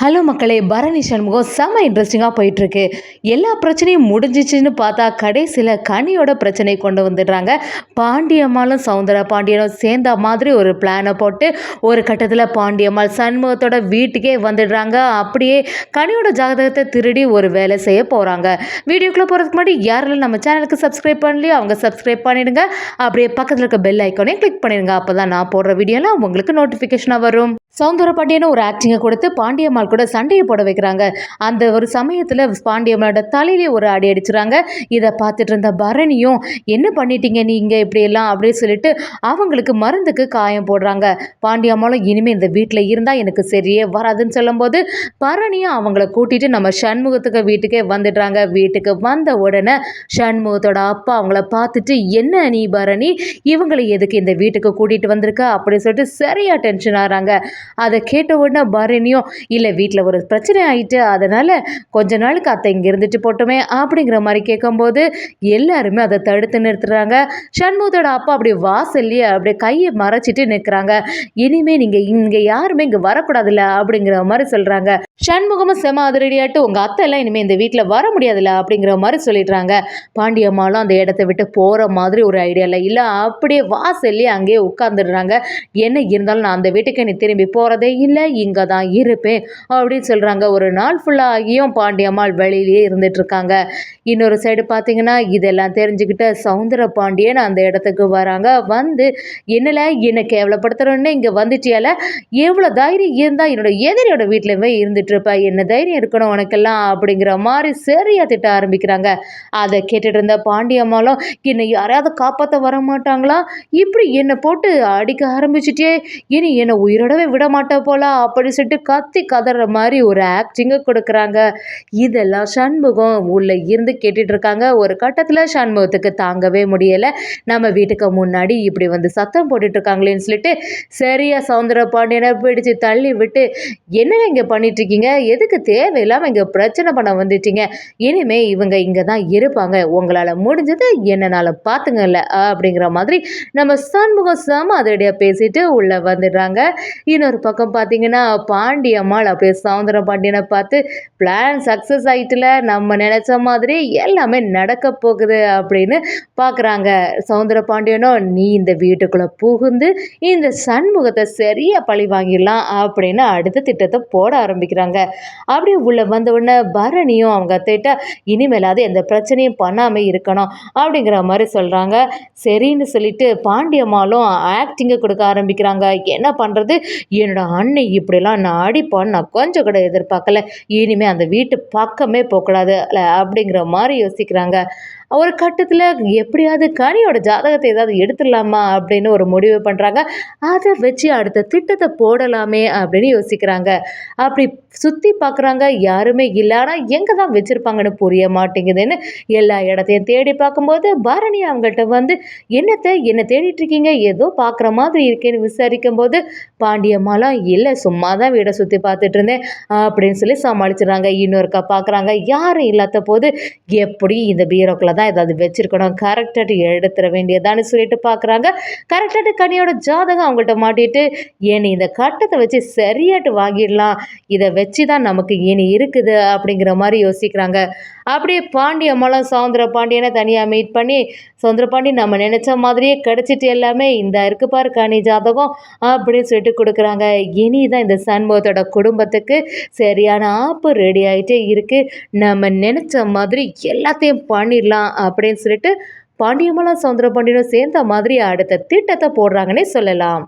Hello மக்களே, பரணி சண்முகம் செம்ம இன்ட்ரெஸ்டிங்காக போயிட்டுருக்கு. எல்லா பிரச்சனையும் முடிஞ்சிச்சுன்னு பார்த்தா கடைசியில் கனியோட பிரச்சனை கொண்டு வந்துடுறாங்க. பாண்டியம்மாளும் சௌந்தர பாண்டியனும் சேர்ந்த மாதிரி ஒரு பிளானை போட்டு ஒரு கட்டத்தில் பாண்டியம்மாள் சண்முகத்தோட வீட்டுக்கே வந்துடுறாங்க. அப்படியே கனியோட ஜாதகத்தை திருடி ஒரு வேலை செய்ய போகிறாங்க. வீடியோக்குள்ளே போகிறதுக்கு முன்னாடி யாரெல்லாம் நம்ம சேனலுக்கு சப்ஸ்கிரைப் பண்ணலையோ அவங்க சப்ஸ்கிரைப் பண்ணிடுங்க. அப்படியே பக்கத்தில் இருக்க பெல் ஐக்கானே கிளிக் பண்ணிடுங்க. அப்போ தான் நான் போடுற வீடியோலாம் உங்களுக்கு நோட்டிஃபிகேஷனாக வரும். சௌந்தர பாண்டியனை ஒரு ஆக்டிங்கை கொடுத்து பாண்டியம்மாள் கூட சண்டையை போட வைக்கிறாங்க. அந்த ஒரு சமயத்தில் பாண்டியம்மாளோட தலையிலே ஒரு அடி அடிச்சுறாங்க. இதை பார்த்துட்டு இருந்த பரணியும் என்ன பண்ணிட்டீங்க நீங்கள் இப்படியெல்லாம் அப்படின்னு சொல்லிட்டு அவங்களுக்கு மருந்துக்கு காயம் போடுறாங்க. பாண்டியம்மாளும் இனிமேல் இந்த வீட்டில் இருந்தால் எனக்கு சரியே வராதுன்னு சொல்லும்போது பரணியும் அவங்கள கூட்டிட்டு நம்ம சண்முகத்துக்கு வீட்டுக்கே வந்துடுறாங்க. வீட்டுக்கு வந்த உடனே சண்முகத்தோட அப்பா அவங்கள பார்த்துட்டு என்ன நீ பரணி இவங்களை எதுக்கு இந்த வீட்டுக்கு கூட்டிகிட்டு வந்திருக்க அப்படின்னு சொல்லிட்டு சரியாக டென்ஷன் ஆகிறாங்க. அதை கேட்ட உடனே பரணியும் இல்லை வீட்டில் ஒரு பிரச்சனை ஆகிட்டு அதனால் கொஞ்ச நாளுக்கு அத்தை இங்கே இருந்துட்டு போட்டோமே அப்படிங்கிற மாதிரி கேட்கும்போது எல்லாருமே அதை தடுத்து நிறுத்துறாங்க. சண்முகத்தோட அப்பா அப்படியே வாசல்லையே அப்படியே கையை மறைச்சிட்டு நிற்கிறாங்க. இனிமேல் நீங்கள் இங்கே யாருமே இங்கே வரக்கூடாதுல்ல அப்படிங்கிற மாதிரி சொல்கிறாங்க. சண்முகமும் செம அதிரடியாட்டு உங்கள் அத்தை எல்லாம் இனிமேல் இந்த வீட்டில் வர முடியாதுல்ல அப்படிங்கிற மாதிரி சொல்லிடுறாங்க. பாண்டியம்மாளும் அந்த இடத்த விட்டு போகிற மாதிரி ஒரு ஐடியாவில் இல்லை அப்படியே வாசல்லையே அங்கேயே உட்காந்துடுறாங்க. என்ன இருந்தாலும் நான் அந்த வீட்டுக்கு நீ திரும்பி போகிறதே இல்லை, இங்கே தான் இருப்பேன் அப்படின்னு சொல்கிறாங்க. ஒரு நாள் ஃபுல்லாக ஆகியும் பாண்டியம்மாள் வெளியிலேயே இருந்துகிட்ருக்காங்க. இன்னொரு சைடு பார்த்தீங்கன்னா இதெல்லாம் தெரிஞ்சுக்கிட்ட சௌந்தர பாண்டியன் அந்த இடத்துக்கு வராங்க. வந்து என்னல என்னை கேவலப்படுத்துகிறோன்னு இங்கே வந்துட்டியால, எவ்வளோ தைரியம் இருந்தால் என்னோட எதிரியோட வீட்டிலவே இருந்துகிட்ருப்ப, என்ன தைரியம் இருக்கணும் உனக்கெல்லாம் அப்படிங்கிற மாதிரி சரியாக திட்ட ஆரம்பிக்கிறாங்க. அதை கேட்டுட்டு இருந்த பாண்டியம்மாளும் என்னை யாராவது காப்பாற்ற வர மாட்டாங்களா, இப்படி என்னை போட்டு அடிக்க ஆரம்பிச்சுட்டே இனி என்னை உயிரோடவே விட மாட்டா போல அப்படின்னு சொல்லிட்டு கத்தி கதற மாதிரி ஒரு ஆக்டிங்கை கொடுக்குறாங்க. இதெல்லாம் சண்முகம் உள்ள இருந்து கேட்டுட்டு இருக்காங்க. ஒரு கட்டத்தில் சண்முகத்துக்கு தாங்கவே முடியலை. நம்ம வீட்டுக்கு முன்னாடி இப்படி வந்து சத்தம் போட்டுட்டு இருக்காங்களேன்னு சொல்லிட்டு சரியா சௌந்தர பாண்டியனை பிடிச்சு தள்ளி விட்டு என்ன இங்கே பண்ணிட்டு இருக்கீங்க, எதுக்கு தேவையில்லாமல் இங்கே பிரச்சனை பண்ண வந்துட்டீங்க, இனிமே இவங்க இங்கே தான் இருப்பாங்க, உங்களால் முடிஞ்சது என்னனால பார்த்துங்கல்ல அப்படிங்கிற மாதிரி நம்ம சண்முகம் சாம அதோடைய பேசிட்டு உள்ள வந்துடுறாங்க. இன்னொரு பக்கம் பார்த்தீங்கன்னா பாண்டியம்மாள் அப்படியே சௌந்தர பாண்டியனை பார்த்து பிளான் சக்ஸஸ் ஆகிட்டுல, நம்ம நினச்ச மாதிரி எல்லாமே நடக்க போகுது அப்படின்னு பார்க்குறாங்க. சௌந்தர பாண்டியனோ நீ இந்த வீட்டுக்குள்ளே புகுந்து இந்த சண்முகத்தை சரியாக பழி வாங்கிடலாம் அப்படின்னு அடுத்த திட்டத்தை போட ஆரம்பிக்கிறாங்க. அப்படியே உள்ளே வந்த உடனே பரணியும் அவங்க அத்தைட்ட இனிமேலாவது எந்த பிரச்சனையும் பண்ணாமல் இருக்கணும் அப்படிங்கிற மாதிரி சொல்கிறாங்க. சரின்னு சொல்லிட்டு பாண்டியம்மாளும் ஆக்டிங்கை கொடுக்க ஆரம்பிக்கிறாங்க. என்ன பண்ணுறது, என்னோட அன்னை இப்படிலாம் நான் அடிப்பான்னு நான் கொஞ்சம் கூட எதிர்பார்க்கல, இனிமேல் அந்த வீட்டு பக்கமே போகக்கூடாது அப்படிங்கிற மாதிரி யோசிக்கிறாங்க. ஒரு கட்டத்தில் எப்படியாவது கனியோட ஜாதகத்தை ஏதாவது எடுத்துடலாமா அப்படின்னு ஒரு முடிவு பண்ணுறாங்க. அதை வச்சு அடுத்த திட்டத்தை போடலாமே அப்படின்னு யோசிக்கிறாங்க. அப்படி சுற்றி பார்க்குறாங்க, யாருமே இல்லை. ஆனால் எங்கே தான் வச்சுருப்பாங்கன்னு புரிய மாட்டேங்குதுன்னு எல்லா இடத்தையும் தேடி பார்க்கும்போது பரணி அவங்கள்ட்ட வந்து என்ன தேடிட்டுருக்கீங்க, ஏதோ பார்க்குற மாதிரி இருக்கேன்னு விசாரிக்கும் போது பாண்டியம்மாலாம் இல்லை சும்மா தான் வீடை சுற்றி பார்த்துட்டு இருந்தேன் அப்படின்னு சொல்லி சமாளிச்சுறாங்க. இன்னொருக்கா பார்க்குறாங்க, யாரும் இல்லாத போது எப்படி இந்த பீரோக்கில் தான் ஏதாவது வச்சிருக்கணும், கரெக்டாக எடுத்துட வேண்டியதான்னு சொல்லிட்டு பார்க்குறாங்க. கரெக்டாக கனியோட ஜாதகம் அவங்கள்ட்ட மாட்டிட்டு ஏன்னு இந்த கட்டத்தை வச்சு சரியாட்டு வாங்கிடலாம், இதை வச்சு தான் நமக்கு இனி இருக்குது அப்படிங்கிற மாதிரி யோசிக்கிறாங்க. அப்படியே பாண்டியம்மாளும் சௌந்தர பாண்டியனை தனியாக மீட் பண்ணி சௌந்தர பாண்டி நம்ம நினச்ச மாதிரியே கிடச்சிட்டு எல்லாமே இந்த இருக்கு பாரு கனி ஜாதகம் அப்படின்னு சொல்லிட்டு கொடுக்குறாங்க. இனி தான் இந்த சண்முகத்தோட குடும்பத்துக்கு சரியான ஆப்பு ரெடி ஆகிட்டே இருக்குது, நம்ம நினச்ச மாதிரி எல்லாத்தையும் பண்ணிடலாம் அப்படின்னு சொல்லிட்டு பாண்டியம்மாளும் சௌந்தர பாண்டியனும் சேர்ந்த மாதிரி அடுத்த திட்டத்தை போடுறாங்கன்னே சொல்லலாம்.